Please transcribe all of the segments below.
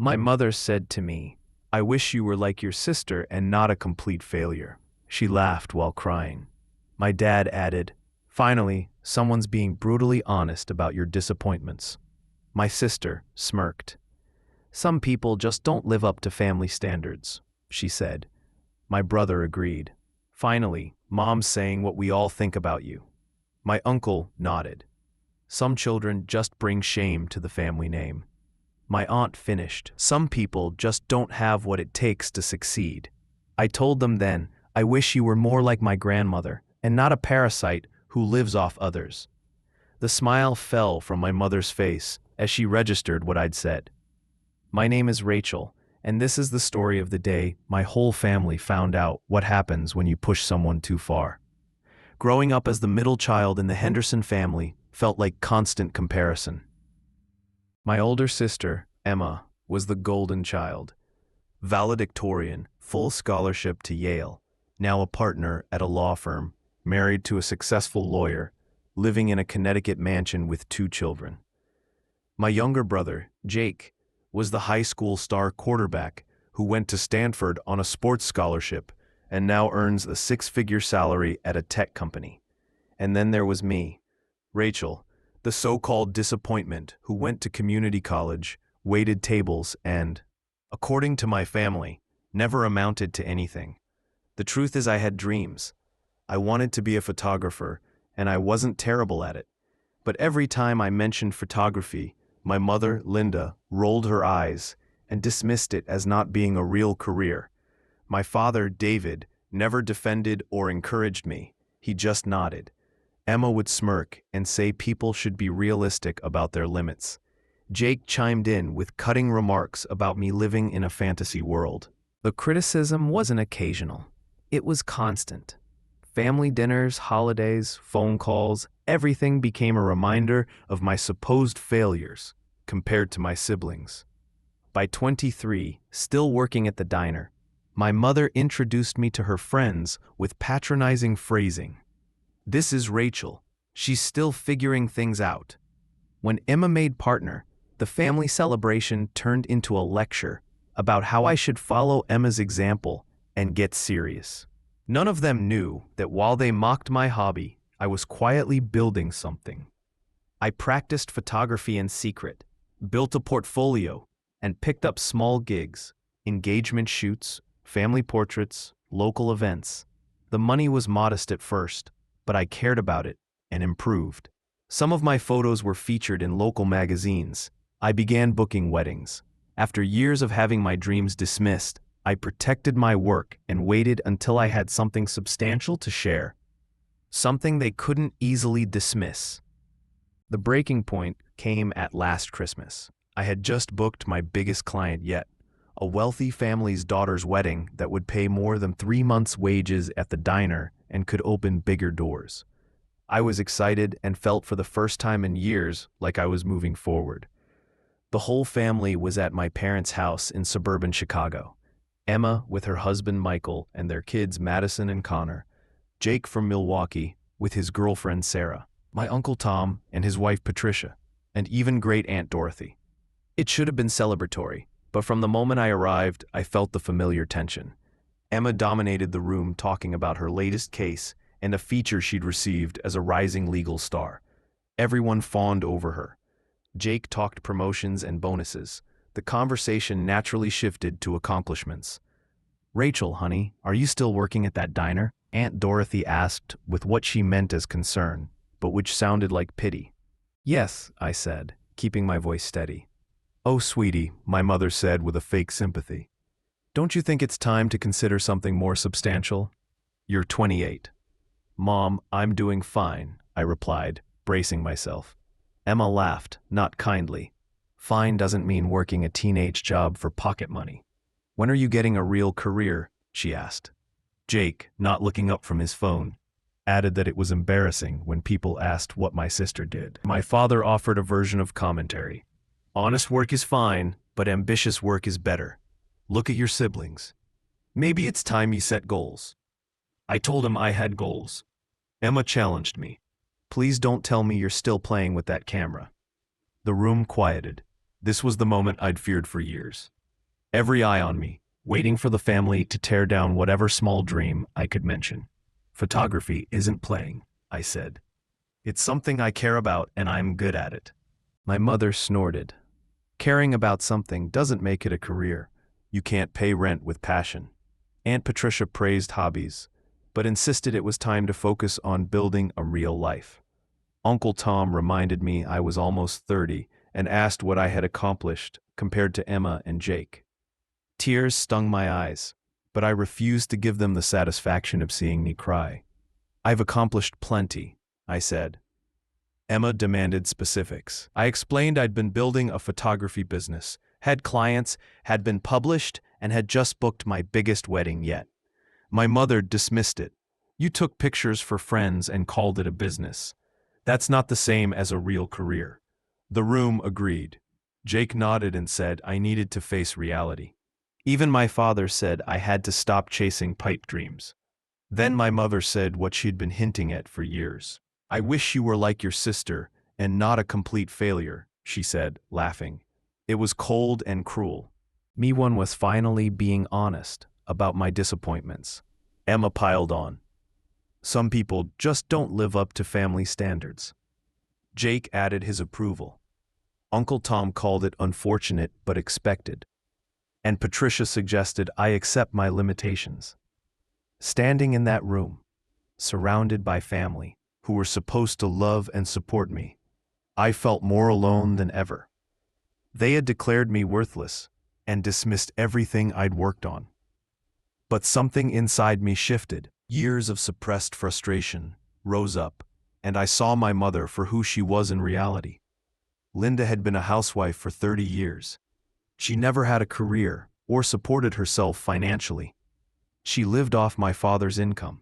My mother said to me, "I wish you were like your sister and not a complete failure." She laughed while crying. My dad added, "Finally, someone's being brutally honest about your disappointments." My sister smirked. "Some people just don't live up to family standards," she said. My brother agreed. "Finally, Mom's saying what we all think about you." My uncle nodded. "Some children just bring shame to the family name." My aunt finished. "Some people just don't have what it takes to succeed." I told them then, "I wish you were more like my grandmother, and not a parasite who lives off others." The smile fell from my mother's face as she registered what I'd said. My name is Rachel, and this is the story of the day my whole family found out what happens when you push someone too far. Growing up as the middle child in the Henderson family felt like constant comparison. My older sister, Emma, was the golden child. Valedictorian, full scholarship to Yale, now a partner at a law firm, married to a successful lawyer, living in a Connecticut mansion with 2 children. My younger brother, Jake, was the high school star quarterback who went to Stanford on a sports scholarship and now earns a 6-figure salary at a tech company. And then there was me, Rachel, the so-called disappointment who went to community college, waited tables, and, according to my family, never amounted to anything. The truth is I had dreams. I wanted to be a photographer, and I wasn't terrible at it. But every time I mentioned photography, my mother, Linda, rolled her eyes and dismissed it as not being a real career. My father, David, never defended or encouraged me. He just nodded. Emma would smirk and say people should be realistic about their limits. Jake chimed in with cutting remarks about me living in a fantasy world. The criticism wasn't occasional. It was constant. Family dinners, holidays, phone calls, everything became a reminder of my supposed failures compared to my siblings. By 23, still working at the diner, my mother introduced me to her friends with patronizing phrasing. "This is Rachel. She's still figuring things out." When Emma made partner, the family celebration turned into a lecture about how I should follow Emma's example and get serious. None of them knew that while they mocked my hobby, I was quietly building something. I practiced photography in secret, built a portfolio, and picked up small gigs, engagement shoots, family portraits, local events. The money was modest at first, but I cared about it and improved. Some of my photos were featured in local magazines. I began booking weddings. After years of having my dreams dismissed, I protected my work and waited until I had something substantial to share. Something they couldn't easily dismiss. The breaking point came at last Christmas. I had just booked my biggest client yet, a wealthy family's daughter's wedding that would pay more than 3 months' wages at the diner and could open bigger doors. I was excited and felt for the first time in years like I was moving forward. The whole family was at my parents' house in suburban Chicago. Emma with her husband Michael and their kids Madison and Connor, Jake from Milwaukee with his girlfriend Sarah, my Uncle Tom and his wife Patricia, and even Great Aunt Dorothy. It should have been celebratory, but from the moment I arrived, I felt the familiar tension. Emma dominated the room talking about her latest case and a feature she'd received as a rising legal star. Everyone fawned over her. Jake talked promotions and bonuses. The conversation naturally shifted to accomplishments. "Rachel, honey, are you still working at that diner?" Aunt Dorothy asked with what she meant as concern, but which sounded like pity. "Yes," I said, keeping my voice steady. "Oh, sweetie," my mother said with a fake sympathy. "Don't you think it's time to consider something more substantial? You're 28. "Mom, I'm doing fine," I replied, bracing myself. Emma laughed, not kindly. "Fine doesn't mean working a teenage job for pocket money." "When are you getting a real career?" she asked. Jake, not looking up from his phone, added that it was embarrassing when people asked what my sister did. My father offered a version of commentary. "Honest work is fine, but ambitious work is better. Look at your siblings. Maybe it's time you set goals." I told him I had goals. Emma challenged me. "Please don't tell me you're still playing with that camera." The room quieted. This was the moment I'd feared for years. Every eye on me, waiting for the family to tear down whatever small dream I could mention. Photography isn't playing, I said. It's something I care about and I'm good at it. My mother snorted. Caring about something doesn't make it a career. You can't pay rent with passion. Aunt Patricia praised hobbies, but insisted it was time to focus on building a real life. Uncle Tom reminded me I was almost 30 and asked what I had accomplished compared to Emma and Jake. Tears stung my eyes, but I refused to give them the satisfaction of seeing me cry. I've accomplished plenty, I said. Emma demanded specifics. I explained I'd been building a photography business, had clients, had been published, and had just booked my biggest wedding yet. My mother dismissed it. You took pictures for friends and called it a business. That's not the same as a real career. The room agreed. Jake nodded and said I needed to face reality. Even my father said I had to stop chasing pipe dreams. Then my mother said what she'd been hinting at for years. I wish you were like your sister and not a complete failure, she said, laughing. It was cold and cruel. Me-one was finally being honest about my disappointments. Emma piled on. Some people just don't live up to family standards. Jake added his approval. Uncle Tom called it unfortunate but expected. And Patricia suggested I accept my limitations. Standing in that room, surrounded by family, who were supposed to love and support me, I felt more alone than ever. They had declared me worthless and dismissed everything I'd worked on. But something inside me shifted. Years of suppressed frustration rose up, and I saw my mother for who she was in reality. Linda had been a housewife for 30 years. She never had a career or supported herself financially. She lived off my father's income,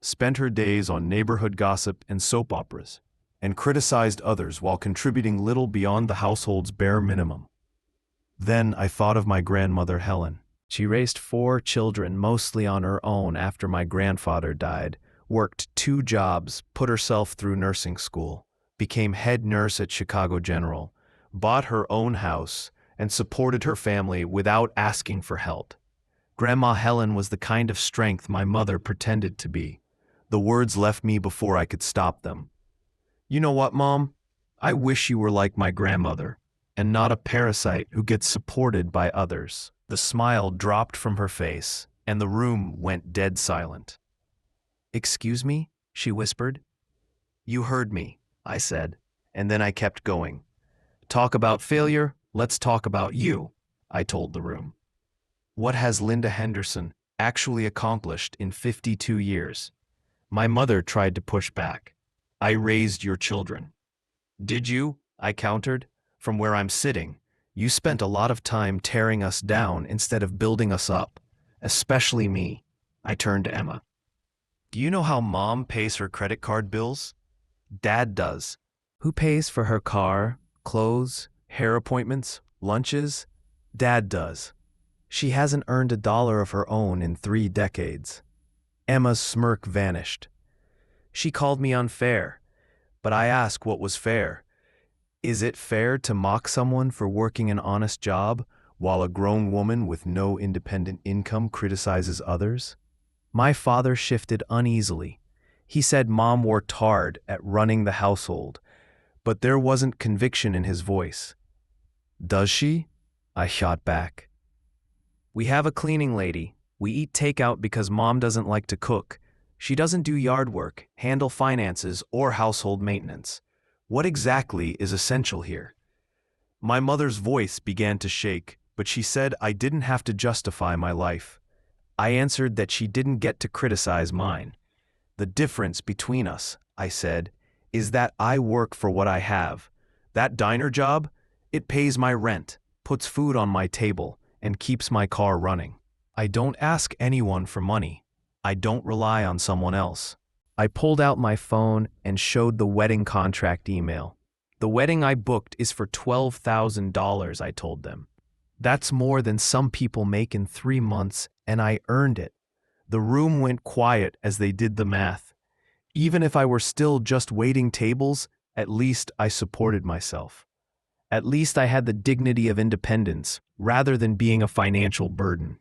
spent her days on neighborhood gossip and soap operas, and criticized others while contributing little beyond the household's bare minimum. Then I thought of my grandmother Helen. She raised 4 children mostly on her own after my grandfather died, worked 2 jobs, put herself through nursing school, became head nurse at Chicago General, bought her own house, and supported her family without asking for help. Grandma Helen was the kind of strength my mother pretended to be. The words left me before I could stop them. You know what, Mom? I wish you were like my grandmother, and not a parasite who gets supported by others. The smile dropped from her face, and the room went dead silent. Excuse me? She whispered. You heard me, I said, and then I kept going. Talk about failure, let's talk about you, I told the room. What has Linda Henderson actually accomplished in 52 years? My mother tried to push back. I raised your children. Did you? I countered. From where I'm sitting, you spent a lot of time tearing us down instead of building us up, especially me. I turned to Emma. Do you know how Mom pays her credit card bills? Dad does. Who pays for her car, clothes, hair appointments, lunches? Dad does. She hasn't earned $1 of her own in 3 decades. Emma's smirk vanished. She called me unfair, but I ask what was fair. Is it fair to mock someone for working an honest job while a grown woman with no independent income criticizes others? My father shifted uneasily. He said Mom worked hard at running the household, but there wasn't conviction in his voice. Does she? I shot back. We have a cleaning lady. We eat takeout because Mom doesn't like to cook. She doesn't do yard work, handle finances, or household maintenance. What exactly is essential here? My mother's voice began to shake, but she said I didn't have to justify my life. I answered that she didn't get to criticize mine. The difference between us, I said, is that I work for what I have. That diner job, it pays my rent, puts food on my table, and keeps my car running. I don't ask anyone for money. I don't rely on someone else. I pulled out my phone and showed the wedding contract email. The wedding I booked is for $12,000, I told them. That's more than some people make in 3 months, and I earned it. The room went quiet as they did the math. Even if I were still just waiting tables, at least I supported myself. At least I had the dignity of independence, rather than being a financial burden.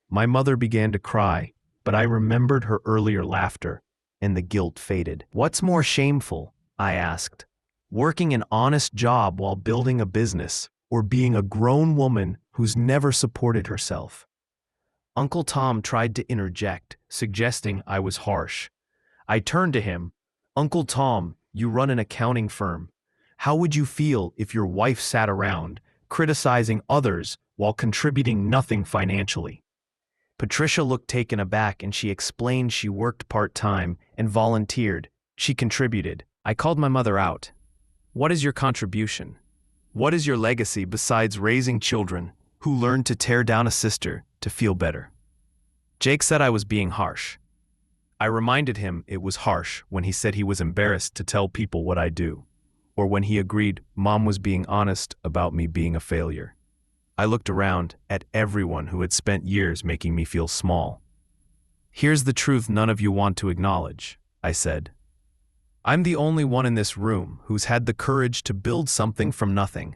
My mother began to cry, but I remembered her earlier laughter, and the guilt faded. What's more shameful? I asked. Working an honest job while building a business, or being a grown woman who's never supported herself? Uncle Tom tried to interject, suggesting I was harsh. I turned to him. Uncle Tom, you run an accounting firm. How would you feel if your wife sat around, criticizing others while contributing nothing financially? Patricia looked taken aback and she explained she worked part-time and volunteered. She contributed. I called my mother out. What is your contribution? What is your legacy besides raising children who learned to tear down a sister to feel better? Jake said I was being harsh. I reminded him it was harsh when he said he was embarrassed to tell people what I do, or when he agreed Mom was being honest about me being a failure. I looked around at everyone who had spent years making me feel small. Here's the truth none of you want to acknowledge, I said. I'm the only one in this room who's had the courage to build something from nothing.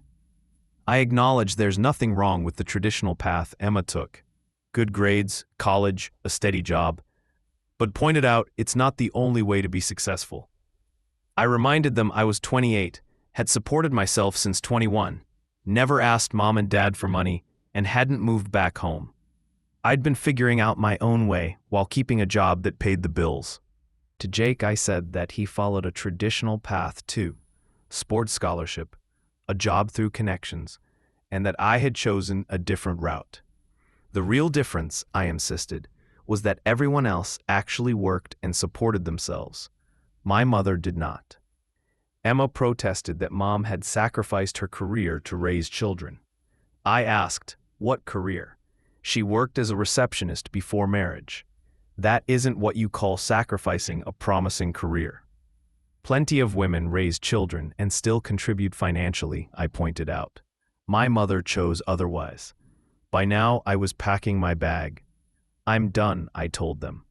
I acknowledge there's nothing wrong with the traditional path Emma took. Good grades, college, a steady job. But pointed out it's not the only way to be successful. I reminded them I was 28, had supported myself since 21, never asked Mom and Dad for money, and hadn't moved back home. I'd been figuring out my own way while keeping a job that paid the bills. To Jake, I said that he followed a traditional path too, sports scholarship, a job through connections, and that I had chosen a different route. The real difference, I insisted, was that everyone else actually worked and supported themselves. My mother did not. Emma protested that Mom had sacrificed her career to raise children. I asked, what career? She worked as a receptionist before marriage. That isn't what you call sacrificing a promising career. Plenty of women raise children and still contribute financially, I pointed out. My mother chose otherwise. By now, I was packing my bag. I'm done, I told them.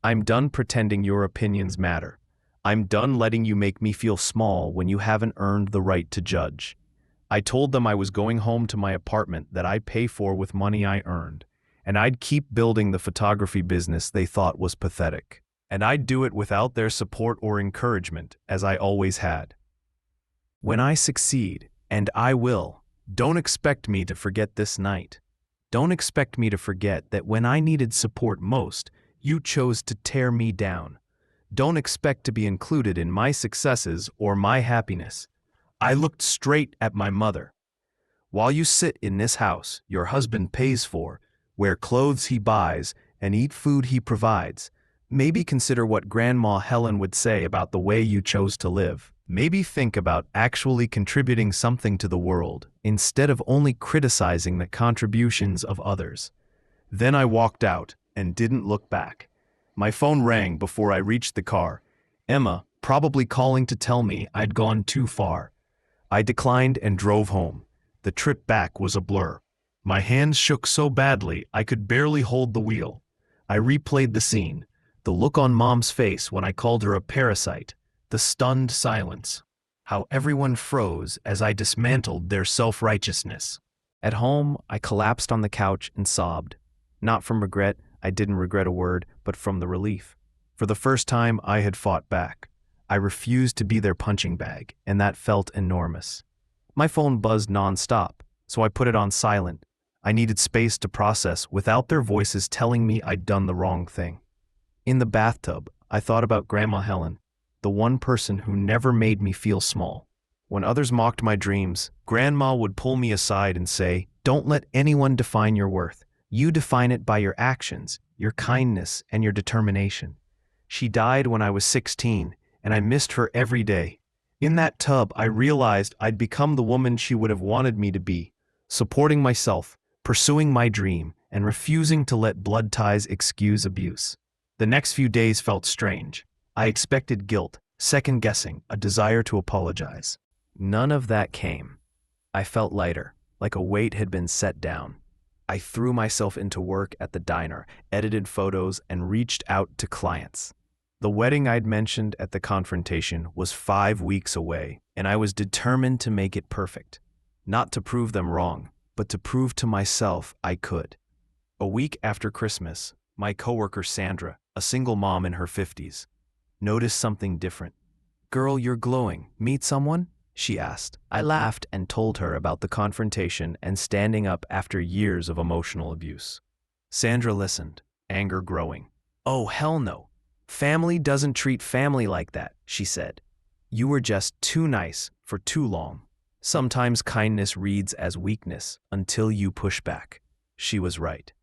I'm done pretending your opinions matter. I'm done letting you make me feel small when you haven't earned the right to judge. I told them I was going home to my apartment that I pay for with money I earned, and I'd keep building the photography business they thought was pathetic. And I'd do it without their support or encouragement, as I always had. When I succeed, and I will, don't expect me to forget this night. Don't expect me to forget that when I needed support most, you chose to tear me down. Don't expect to be included in my successes or my happiness. I looked straight at my mother. While you sit in this house your husband pays for, wear clothes he buys, and eat food he provides, maybe consider what Grandma Helen would say about the way you chose to live. Maybe think about actually contributing something to the world, instead of only criticizing the contributions of others. Then I walked out and didn't look back. My phone rang before I reached the car. Emma, probably calling to tell me I'd gone too far. I declined and drove home. The trip back was a blur. My hands shook so badly I could barely hold the wheel. I replayed the scene, the look on Mom's face when I called her a parasite, the stunned silence, how everyone froze as I dismantled their self-righteousness. At home, I collapsed on the couch and sobbed. Not from regret, I didn't regret a word, but from the relief. For the first time, I had fought back. I refused to be their punching bag, and that felt enormous. My phone buzzed non-stop, so I put it on silent. I needed space to process without their voices telling me I'd done the wrong thing. In the bathtub, I thought about Grandma Helen, the one person who never made me feel small. When others mocked my dreams, Grandma would pull me aside and say, "Don't let anyone define your worth. You define it by your actions, your kindness, and your determination." She died when I was 16, and I missed her every day. In that tub, I realized I'd become the woman she would have wanted me to be, supporting myself, pursuing my dream, and refusing to let blood ties excuse abuse. The next few days felt strange. I expected guilt, second-guessing, a desire to apologize. None of that came. I felt lighter, like a weight had been set down. I threw myself into work at the diner, edited photos, and reached out to clients. The wedding I'd mentioned at the confrontation was 5 weeks away, and I was determined to make it perfect. not to prove them wrong, but to prove to myself I could. A week after Christmas, my coworker Sandra, a single mom in her 50s, noticed something different. "Girl, you're glowing. Meet someone?" she asked. I laughed and told her about the confrontation and standing up after years of emotional abuse. Sandra listened, anger growing. "Oh, hell no. Family doesn't treat family like that," she said. "You were just too nice for too long. Sometimes kindness reads as weakness until you push back." She was right.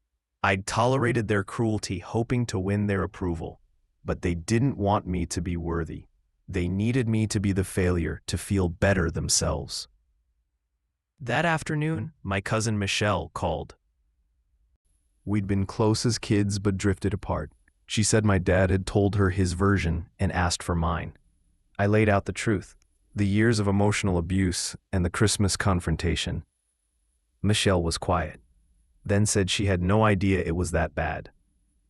I'd tolerated their cruelty, hoping to win their approval, but they didn't want me to be worthy. They needed me to be the failure to feel better themselves. That afternoon, my cousin Michelle called. We'd been close as kids but drifted apart. She said my dad had told her his version and asked for mine. I laid out the truth, the years of emotional abuse and the Christmas confrontation. Michelle was quiet, then said she had no idea it was that bad.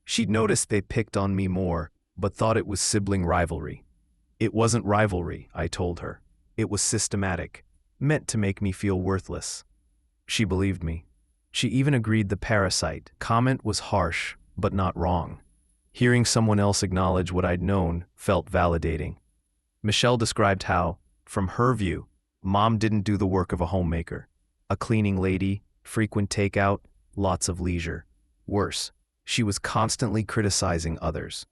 She'd noticed they picked on me more, but thought it was sibling rivalry. It wasn't rivalry, I told her. It was systematic, meant to make me feel worthless. She believed me. She even agreed the Parasite comment was harsh, but not wrong. Hearing someone else acknowledge what I'd known felt validating. Michelle described how, from her view, Mom didn't do the work of a homemaker. A cleaning lady, frequent takeout, lots of leisure. Worse, she was constantly criticizing others.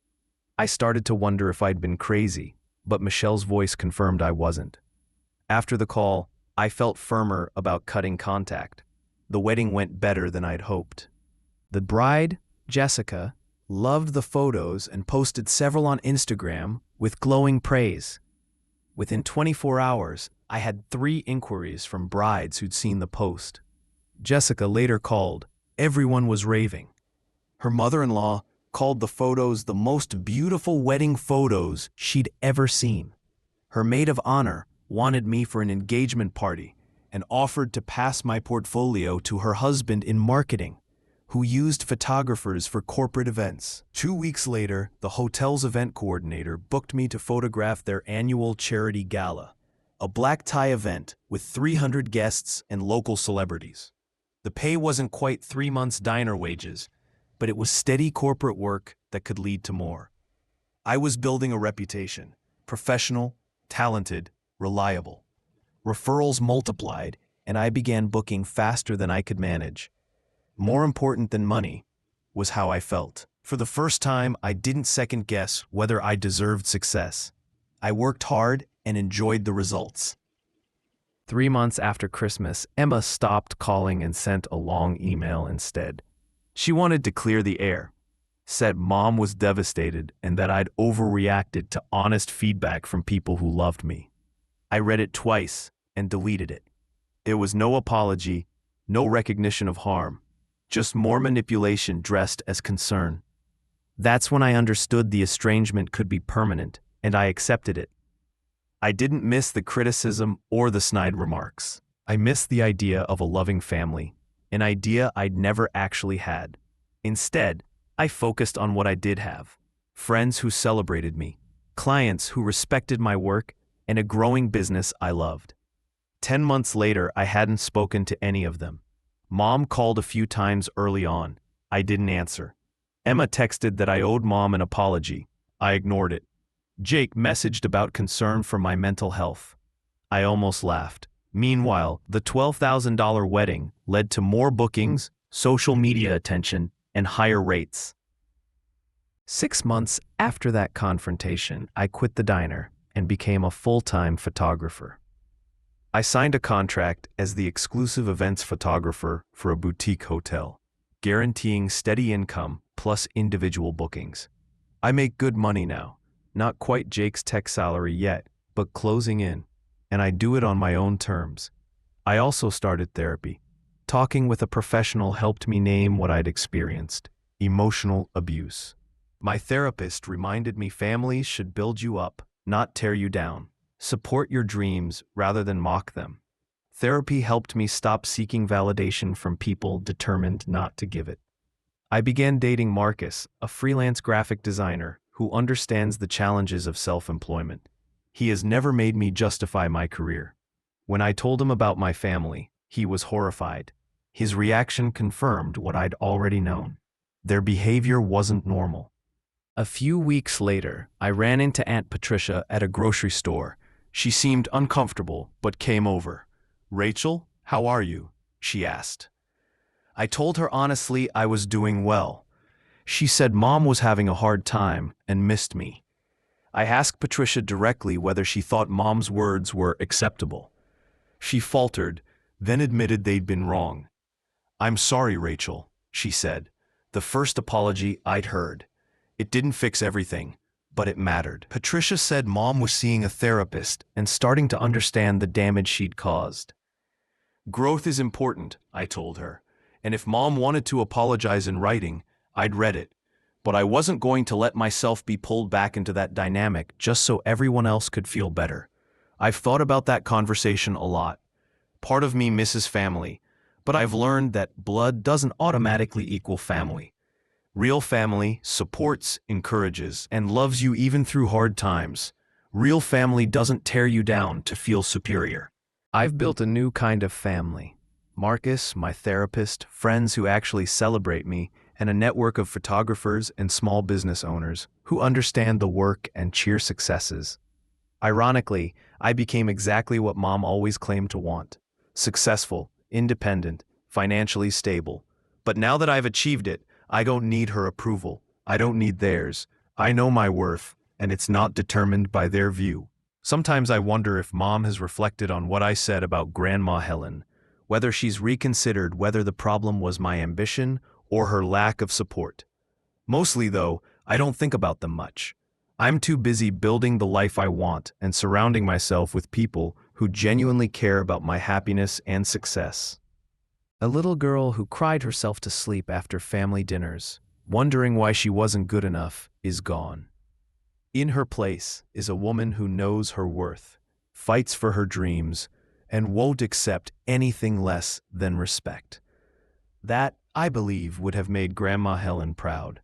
I started to wonder if I'd been crazy, but Michelle's voice confirmed I wasn't. After the call, I felt firmer about cutting contact. The wedding went better than I'd hoped. The bride, Jessica, loved the photos and posted several on Instagram with glowing praise. Within 24 hours, I had 3 inquiries from brides who'd seen the post. Jessica later called. Everyone was raving. Her mother-in-law called the photos the most beautiful wedding photos she'd ever seen. Her maid of honor wanted me for an engagement party and offered to pass my portfolio to her husband in marketing, who used photographers for corporate events. 2 weeks later, the hotel's event coordinator booked me to photograph their annual charity gala, a black tie event with 300 guests and local celebrities. The pay wasn't quite 3 months' diner wages, but it was steady corporate work that could lead to more. I was building a reputation, professional, talented, reliable. Referrals multiplied, and I began booking faster than I could manage. More important than money was how I felt. For the first time, I didn't second-guess whether I deserved success. I worked hard and enjoyed the results. 3 months after Christmas, Emma stopped calling and sent a long email instead. She wanted to clear the air, said Mom was devastated and that I'd overreacted to honest feedback from people who loved me. I read it twice and deleted it. There was no apology, no recognition of harm, just more manipulation dressed as concern. That's when I understood the estrangement could be permanent, and I accepted it. I didn't miss the criticism or the snide remarks. I missed the idea of a loving family, an idea I'd never actually had. Instead, I focused on what I did have: friends who celebrated me, clients who respected my work, and a growing business I loved. 10 months later, I hadn't spoken to any of them. Mom called a few times early on. I didn't answer. Emma texted that I owed Mom an apology. I ignored it. Jake messaged about concern for my mental health. I almost laughed. Meanwhile, the $12,000 wedding led to more bookings, social media attention, and higher rates. 6 months after that confrontation, I quit the diner and became a full-time photographer. I signed a contract as the exclusive events photographer for a boutique hotel, guaranteeing steady income plus individual bookings. I make good money now, not quite Jake's tech salary yet, but closing in, and I do it on my own terms. I also started therapy. Talking with a professional helped me name what I'd experienced: emotional abuse. My therapist reminded me families should build you up, not tear you down. Support your dreams rather than mock them. Therapy helped me stop seeking validation from people determined not to give it. I began dating Marcus, a freelance graphic designer who understands the challenges of self-employment. He has never made me justify my career. When I told him about my family, He was horrified. His reaction confirmed what I'd already known. Their behavior wasn't normal. A few weeks later, I ran into Aunt Patricia at a grocery store. She seemed uncomfortable, but came over. "Rachel, how are you?" she asked. I told her honestly I was doing well. She said Mom was having a hard time and missed me. I asked Patricia directly whether she thought Mom's words were acceptable. She faltered, then admitted they'd been wrong. "I'm sorry, Rachel," she said. The first apology I'd heard. It didn't fix everything, but it mattered. Patricia said Mom was seeing a therapist and starting to understand the damage she'd caused. "Growth is important," I told her, and if Mom wanted to apologize in writing, I'd read it. But I wasn't going to let myself be pulled back into that dynamic just so everyone else could feel better. I've thought about that conversation a lot. Part of me misses family, but I've learned that blood doesn't automatically equal family. Real family supports, encourages, and loves you even through hard times. Real family doesn't tear you down to feel superior. I've built a new kind of family. Marcus, my therapist, friends who actually celebrate me, and a network of photographers and small business owners who understand the work and cheer successes. Ironically, I became exactly what Mom always claimed to want: successful, independent, financially stable. But now that I've achieved it, I don't need her approval. I don't need theirs. I know my worth, and it's not determined by their view. Sometimes I wonder if Mom has reflected on what I said about Grandma Helen, whether she's reconsidered whether the problem was my ambition or her lack of support. Mostly, though, I don't think about them much. I'm too busy building the life I want and surrounding myself with people who genuinely care about my happiness and success. A little girl who cried herself to sleep after family dinners, wondering why she wasn't good enough, is gone. In her place is a woman who knows her worth, fights for her dreams, and won't accept anything less than respect. That, I believe, would have made Grandma Helen proud.